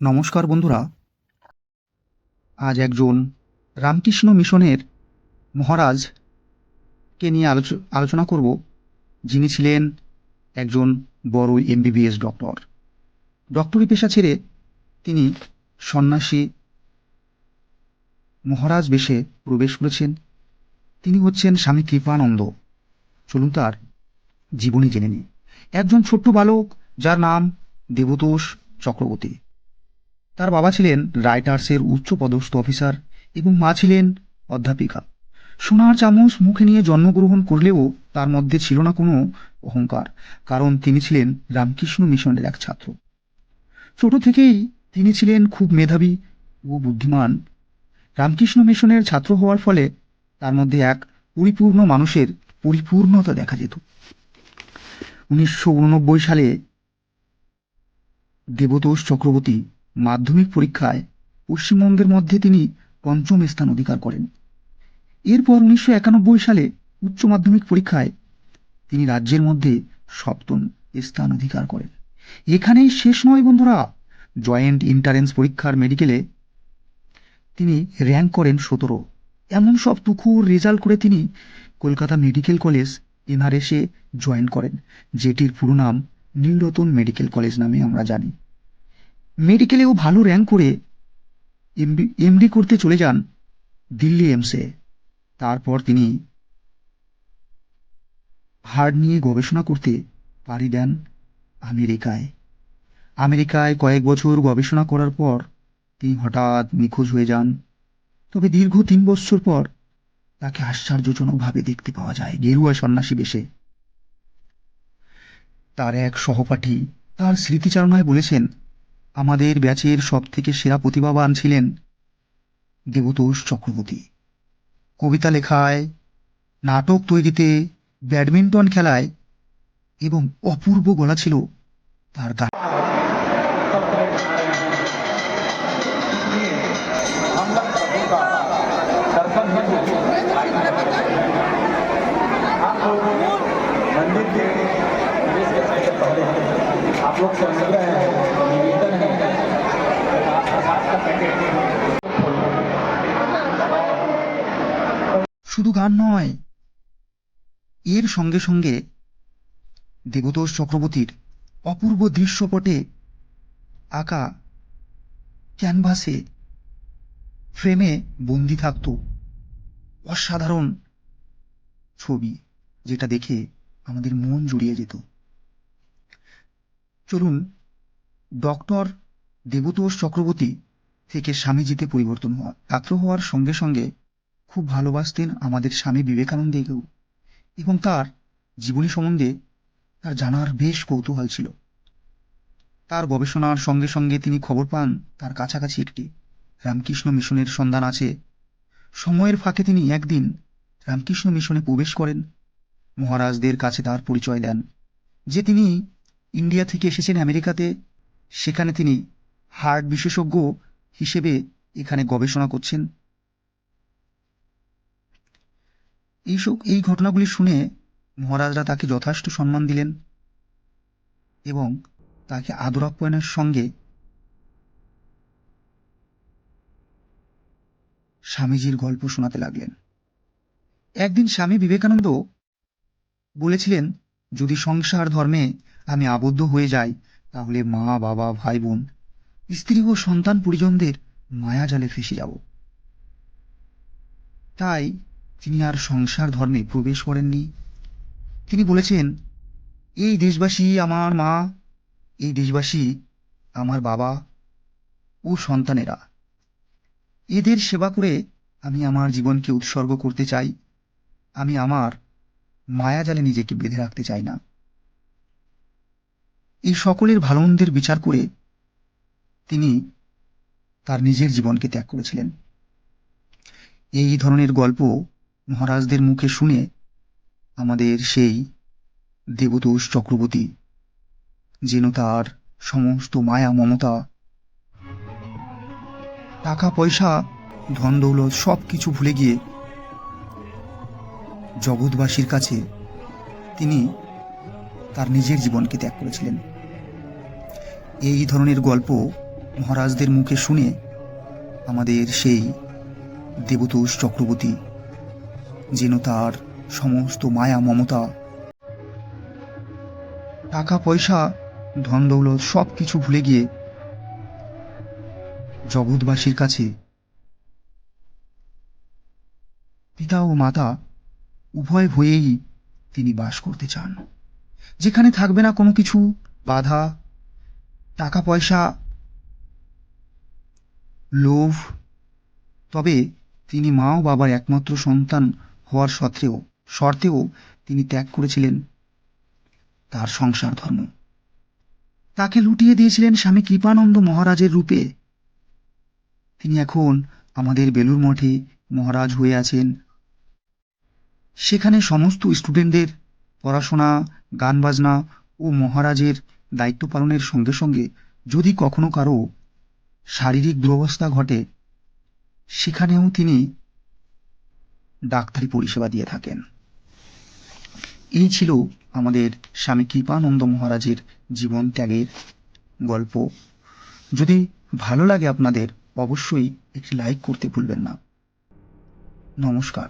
নমস্কার বন্ধুরা। আজ একজন রামকৃষ্ণ মিশনের মহারাজকে নিয়ে আলোচনা করব, যিনি ছিলেন একজন বড় এমবিবিএস ডক্টর। ডক্টরি পেশা ছেড়ে তিনি সন্ন্যাসী মহারাজ বেশে প্রবেশ করেছেন। তিনি হচ্ছেন স্বামী কৃপানন্দ। চলুন তার জীবনী জেনে নিই। একজন ছোট্ট বালক যার নাম দেবতোষ চক্রবর্তী। তার বাবা ছিলেন রাইটার্সের উচ্চপদস্থ অফিসার এবং মা ছিলেন অধ্যাপিকা। সোনার চামচ মুখে নিয়ে জন্মগ্রহণ করলেও তার মধ্যে ছিল না কোনো অহংকার, কারণ তিনি ছিলেন রামকৃষ্ণ মিশনের এক ছাত্র। ছোট থেকেই তিনি ছিলেন খুব মেধাবী ও বুদ্ধিমান। রামকৃষ্ণ মিশনের ছাত্র হওয়ার ফলে তার মধ্যে এক পরিপূর্ণ মানুষের পরিপূর্ণতা দেখা যেত। 1989 সালে দেবতোষ চক্রবর্তী মাধ্যমিক পরীক্ষায় পশ্চিমবঙ্গের মধ্যে তিনি পঞ্চম স্থান অধিকার করেন। এরপর 1991 সালে উচ্চ মাধ্যমিক পরীক্ষায় তিনি রাজ্যের মধ্যে সপ্তম স্থান অধিকার করেন। এখানেই শেষ নয় বন্ধুরা, জয়েন্ট এন্ট্রান্স পরীক্ষার মেডিকেলে তিনি র্যাঙ্ক করেন 17। এমন সব তুখুর রেজাল্ট করে তিনি কলকাতা মেডিকেল কলেজ এনআরএসে জয়েন করেন, যেটির পুরো নাম নীলরতন মেডিকেল কলেজ নামে আমরা জানি। মেডিকেলেও ভালো র্যাঙ্ক করে এমডি করতে চলে যান দিল্লি এমসে। তারপর তিনি হার্ট নিয়ে গবেষণা করতে পাড়ি দেন আমেরিকায়। আমেরিকায় কয়েক বছর গবেষণা করার পর তিনি হঠাৎ নিখোঁজ হয়ে যান। তবে দীর্ঘ 3 বছর পর তাকে আশ্চর্যজনকভাবে দেখতে পাওয়া যায় গেরুয়া সন্ন্যাসী বেশে। তার এক সহপাঠী তার স্মৃতিচারণায় বলেছেন, আমাদের ব্যাচের সব থেকে সেরা প্রতিভাবান ছিলেন দেবতোষ চক্রবর্তী। কবিতা লেখায়, নাটক তৈরিতে, ব্যাডমিন্টন খেলায় এবং অপূর্ব গলা ছিল তার গান। मंदिर के प्रवेश करने से पहले आप लोग से अनुग्रह है, निवेदन है, प्रसाद का पैकेट শুধু গান নয়, এর সঙ্গে সঙ্গে দেবতোষ চক্রবর্তীর অপূর্ব দৃশ্যপটে আঁকা ক্যানভাসে ফ্রেমে বন্দি থাকত অসাধারণ ছবি, যেটা দেখে আমাদের মন জুড়িয়ে যেত। চলুন ডক্টর দেবতোষ চক্রবর্তী থেকে স্বামীজিতে পরিবর্তন হওয়া। ছাত্র হওয়ার সঙ্গে সঙ্গে খুব ভালোবাসতেন আমাদের স্বামী বিবেকানন্দকেও, এবং তার জীবনী সম্বন্ধে তার জানার বেশ কৌতূহল ছিল। তার গবেষণার সঙ্গে সঙ্গে তিনি খবর পান তার কাছাকাছি একটি রামকৃষ্ণ মিশনের সন্ধান আছে। সময়ের ফাঁকে তিনি একদিন রামকৃষ্ণ মিশনে প্রবেশ করেন। মহারাজদের কাছে তার পরিচয় দেন যে তিনি ইন্ডিয়া থেকে এসেছেন আমেরিকাতে। সেখানে তিনি হার্ট বিশেষজ্ঞ হিসেবে এখানে গবেষণা করছেন। এই ঘটনাগুলি শুনে মহারাজরা তাকে যথেষ্ট সম্মান দিলেন এবং তাকে আদর আপ্যায়নের সঙ্গে স্বামীজির গল্প শোনাতে লাগলেন। একদিন স্বামী বিবেকানন্দ বলেছিলেন, যদি সংসার ধর্মে আমি আবদ্ধ হয়ে যাই তাহলে মা বাবা ভাই বোন স্ত্রী ও সন্তান পরিজনদের মায়াজালে ফেঁসে যাব। তাই তিনি আর সংসার ধর্মে প্রবেশ করেননি। তিনি বলেছেন, এই দেশবাসী আমার মা, এই দেশবাসী আমার বাবা ও সন্তানেরা, এদের সেবা করে আমি আমার জীবনকে উৎসর্গ করতে চাই। আমি আমার মায়াজালে নিজেকে বেঁধে রাখতে চাই না। এই সকলের ভালো মন্দের বিচার করে তিনি তার নিজের জীবনকে ত্যাগ করেছিলেন। এই ধরনের গল্প মহারাজদের মুখে শুনে আমাদের সেই দেবতোষ চক্রবর্তী যেন তার সমস্ত মায়া মমতা, টাকা পয়সা, ধন দৌলত সব কিছু ভুলে গিয়ে জগৎবাসীর কাছে তিনি তার নিজের জীবনকে ত্যাগ করেছিলেন। এই ধরনের গল্প মহারাজদের মুখে শুনে আমাদের সেই দেবতোষ চক্রবর্তী যেন তার সমস্ত মায়া মমতা, টাকা পয়সা, ধন দৌলত সব কিছু ভুলে গিয়ে জগৎবাসীর কাছে পিতা ও মাতা উভয় হয়েই তিনি বাস করতে চান, যেখানে থাকবে না কোনো কিছু বাধা, টাকা পয়সা, লোভ। তবে তিনি মা ও বাবার একমাত্র সন্তান হওয়ার শর্তেও তিনি ত্যাগ করেছিলেন তার সংসার ধর্ম। তাকে লুটিয়ে দিয়েছিলেন স্বামী কৃপানন্দ মহারাজের রূপে। তিনি এখন আমাদের বেলুড় মঠে মহারাজ হয়ে আছেন। সেখানে সমস্ত স্টুডেন্টদের পড়াশোনা, গান বাজনা ও মহারাজের দায়িত্ব পালনের সঙ্গে সঙ্গে যদি কখনো কারো শারীরিক দুরবস্থা ঘটে, সেখানেও তিনি ডাক্তারি পরিষেবা দিয়ে থাকেন। এই ছিল আমাদের স্বামী কৃপানন্দ মহারাজের জীবন ত্যাগের গল্প। যদি ভালো লাগে আপনাদের, অবশ্যই একটি লাইক করতে ভুলবেন না। নমস্কার।